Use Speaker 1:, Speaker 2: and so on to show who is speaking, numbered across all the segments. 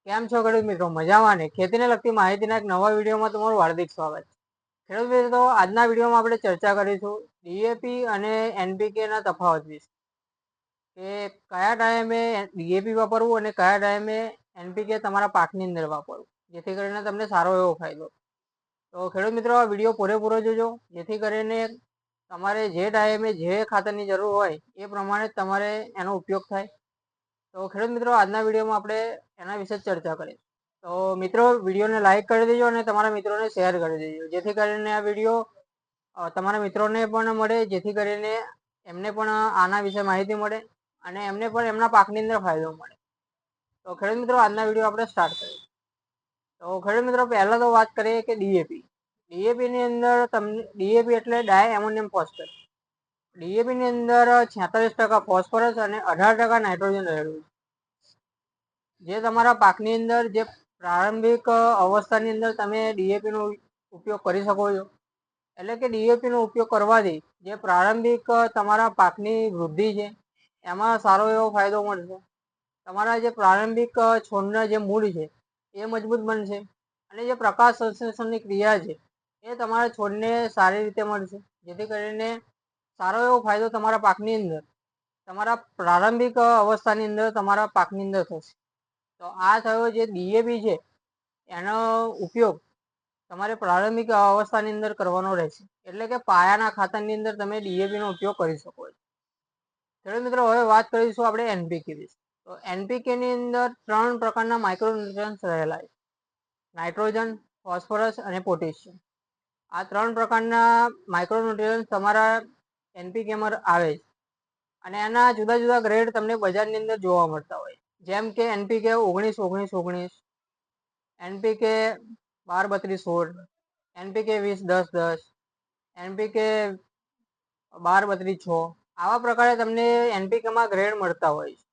Speaker 1: કેમ છો ખેડૂત મિત્રો? મજામાં ને? ખેતીને લગતી માહિતીના એક નવા વિડીયોમાં તમારું હાર્દિક સ્વાગત છે. ખેડૂત મિત્રો, આજના વિડીયોમાં આપણે ચર્ચા કરીશું ડીએપી અને એનપીકે ના તફાવત વિશે, કે કયા ટાઈમે ડીએપી વાપરવું અને કયા ટાઈમે એનપીકે તમારા પાકની અંદર વાપરવું, જેથી કરીને તમને સારો એવો ફાયદો. તો ખેડૂત મિત્રો, આ વિડીયો પૂરેપૂરો જોજો, જેથી કરીને તમારે જે ટાઈમે જે ખાતરની જરૂર હોય એ પ્રમાણે તમારે એનો ઉપયોગ થાય. તો ખેડૂત મિત્રો, આજના વિડીયોમાં આપણે એના વિશે ચર્ચા કરીએ. તો મિત્રો, વિડીયોને લાઈક કરી દેજો અને તમારા મિત્રોને શેર કરી દેજો, જેથી કરીને આ વિડીયો તમારા મિત્રોને પણ મળે, જેથી કરીને એમને પણ આના વિશે માહિતી મળે અને એમને પણ એમના પાકની અંદર ફાયદો મળે. તો ખેડૂત મિત્રો, આજના વિડીયો આપણે સ્ટાર્ટ કરીએ. તો ખેડૂત મિત્રો, પહેલા તો વાત કરીએ કે ડીએપી. ડીએપી ની અંદર તમને ડીએપી એટલે ડાય એમોનિયમ ફોસ્ફેટ. ડીએપી ની અંદર 46% ફોસ્ફરસ અને 18% નાઇટ્રોજન રહેલું છે. જે તમારા પાકની અંદર જે પ્રારંભિક અવસ્થાની અંદર તમે ડીએપી નો ઉપયોગ કરી શકો છો. એટલે કે ડીએપી નો ઉપયોગ કરવાથી જે પ્રારંભિક તમારા પાકની વૃદ્ધિ છે એમાં સારો એવો ફાયદો મળશે. તમારા જે પ્રારંભિક છોડના જે મૂળ છે એ મજબૂત બનશે અને જે પ્રકાશ સંશ્લેષણની ક્રિયા છે એ તમારા છોડને સારી રીતે મળશે, જેથી કરીને સારો એવો ફાયદો તમારા પાકની અંદર, તમારા પ્રારંભિક અવસ્થાની અંદર તમારા પાકની અંદર થશે. તો આ થયો જે ડીએપી છે એનો ઉપયોગ તમારે પ્રારંભિક અવસ્થાની અંદર કરવાનો રહેશે. એટલે કે પાયાના ખાતરની અંદર તમે ડીએપી નો ઉપયોગ કરી શકો છો. ખેડૂત મિત્રો, હવે વાત કરીશું આપણે એનપીકે વિશે. તો એનપીકે ની અંદર 3 પ્રકારના માઇક્રોન્યુટ્રન્સ રહેલા છે: નાઇટ્રોજન, ફોસ્ફરસ અને પોટેશિયમ. આ 3 પ્રકારના માઇક્રોન્યુટ્રન્સ તમારા એનપીકેમાં આવે છે અને એના જુદા જુદા ગ્રેડ તમને બજારની અંદર જોવા મળતા હોય, જેમ કે એનપીકે 19-19-19, એનપીકે 12-32-16, એનપીકે 20-10-10, એનપીકે 12-32-6. આવા પ્રકારે તમને એનપીકેમાં ગ્રેડ મળતા હોય છે.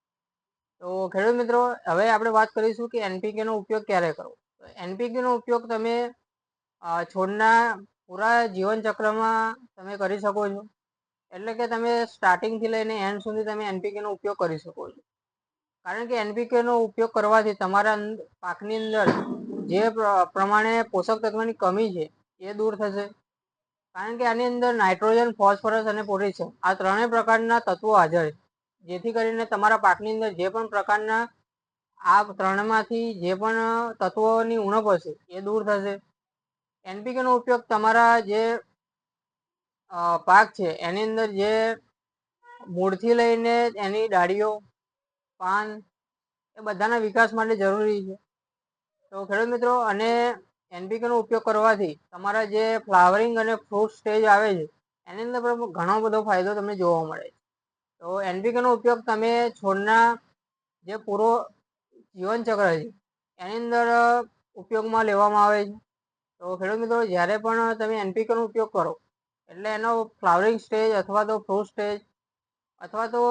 Speaker 1: તો ખેડૂત મિત્રો, હવે આપણે વાત કરીશું કે એનપીકે નો ઉપયોગ ક્યારે કરવો. તો એનપીકે નો ઉપયોગ તમે છોડના પૂરા જીવન ચક્રમાં તમે કરી શકો છો. એટલે કે તમે સ્ટાર્ટિંગ થી લઈને એન્ડ સુધી તમે એનપીકે નો ઉપયોગ કરી શકો છો. કારણ કે એનપીકે નો ઉપયોગ કરવાથી તમારા પાકની અંદર જે પ્રમાણે પોષક તત્વની કમી છે એ દૂર થશે. કારણ કે આની અંદર નાઇટ્રોજન, ફોસ્ફરસ અને પોટેશિયમ આ 3 પ્રકારના તત્વો હાજર છે, જેથી કરીને તમારા પાકની અંદર જે પણ પ્રકારના આ 3 માંથી જે પણ તત્વોની ઉણપ હશે એ દૂર થશે. એનપીકે નો ઉપયોગ તમારા જે પાક છે એની અંદર જે મૂળથી લઈને એની ડાળીઓ, પાન એ બધાના વિકાસ માટે જરૂરી છે. તો ખેડૂત મિત્રો, અને એનપીકે નો ઉપયોગ કરવાથી તમારા જે ફ્લાવરિંગ અને ફ્રૂટ સ્ટેજ આવે છે એની અંદર પણ ઘણો બધો ફાયદો તમને જોવા મળે છે. તો એનપીકે નો ઉપયોગ તમે છોડના જે પૂરો જીવન ચક્ર છે એની અંદર ઉપયોગમાં લેવામાં આવે છે. તો ખેડૂત મિત્રો, જ્યારે પણ તમે એનપીકે નો ઉપયોગ કરો એટલે એનો ફ્લાવરિંગ સ્ટેજ અથવા તો ફ્રૂટ સ્ટેજ અથવા તો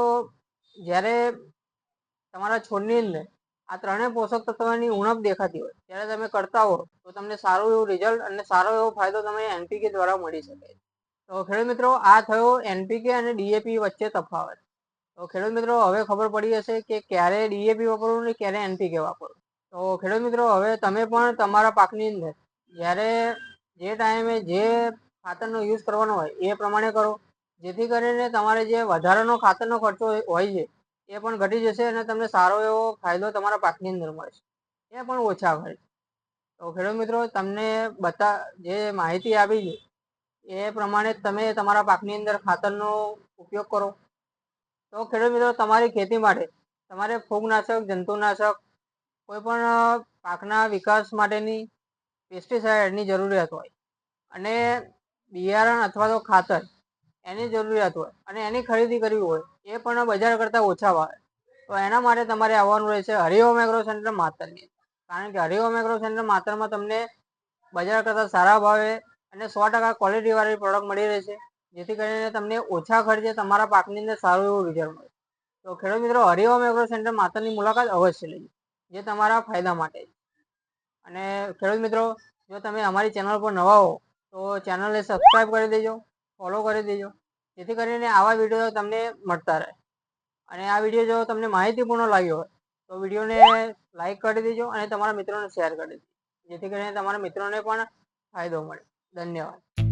Speaker 1: જ્યારે તમારા છોડની અંદર આ 3 પોષક તત્વોની ઉણપ દેખાતી હોય ત્યારે તમે કરતા હો તો તમને સારું એવું રિઝલ્ટ અને સારો એવો ફાયદો તમને એનપીકે દ્વારા મળી શકે. તો ખેડૂત મિત્રો, આ થયો એનપીકે અને ડીએપી વચ્ચે તફાવત. તો ખેડૂત મિત્રો, હવે ખબર પડી હશે કે ક્યારે ડીએપી વાપરવું ને ક્યારે એનપીકે વાપરવું. તો ખેડૂત મિત્રો, હવે તમે પણ તમારા પાકની અંદર જ્યારે જે ટાઈમે જે ખાતરનો યુઝ કરવાનો હોય એ પ્રમાણે કરો, જેથી કરીને તમારે જે વધારાનો ખાતરનો ખર્ચો હોય છે એ પણ ઘટી જશે અને તમને સારો એવો ફાયદો તમારા પાકની અંદર મળશે, એ પણ ઓછા ખર્ચે. તો ખેડૂત મિત્રો, તમને જે માહિતી આપી છે એ પ્રમાણે તમે તમારા પાકની અંદર ખાતરનો ઉપયોગ કરો. તો ખેડૂત મિત્રો, તમારી ખેતી માટે તમારે ફૂગનાશક, જંતુનાશક, કોઈ પણ પાકના વિકાસ માટેની પેસ્ટિસાઇડની જરૂરિયાત હોય અને બિયારણ અથવા તો ખાતર એની જરૂરિયાત હોય અને એની ખરીદી કરવી હોય એ પણ બજાર કરતાં ઓછા ભાવે, તો એના માટે તમારે આવવાનું રહેશે હરિઓમ એગ્રો સેન્ટર માતરની. કારણ કે હરિઓમ એગ્રો સેન્ટર માતરમાં તમને બજાર કરતાં સારા ભાવે અને 100% ક્વોલિટીવાળી પ્રોડક્ટ મળી રહેશે, જેથી કરીને તમને ઓછા ખર્ચે તમારા પાકની અંદર સારું એવું રિઝલ્ટ મળે. તો ખેડૂત મિત્રો, હરિઓમ એગ્રો સેન્ટર માતરની મુલાકાત અવશ્ય લેજો, જે તમારા ફાયદા માટે છે. અને ખેડૂત મિત્રો, જો તમે અમારી ચેનલ પર નવા હો તો ચેનલને સબસ્ક્રાઈબ કરી દેજો, ફોલો કરી દેજો, જેથી કરીને આવા વિડીયો તમને મળતા રહે. અને આ વિડીયો જો તમને માહિતીપૂર્ણ લાગ્યો હોય તો વિડીયોને લાઈક કરી દેજો અને તમારા મિત્રોને શેર કરી દેજો, જેથી કરીને તમારા મિત્રોને પણ ફાયદો મળે. ધન્યવાદ.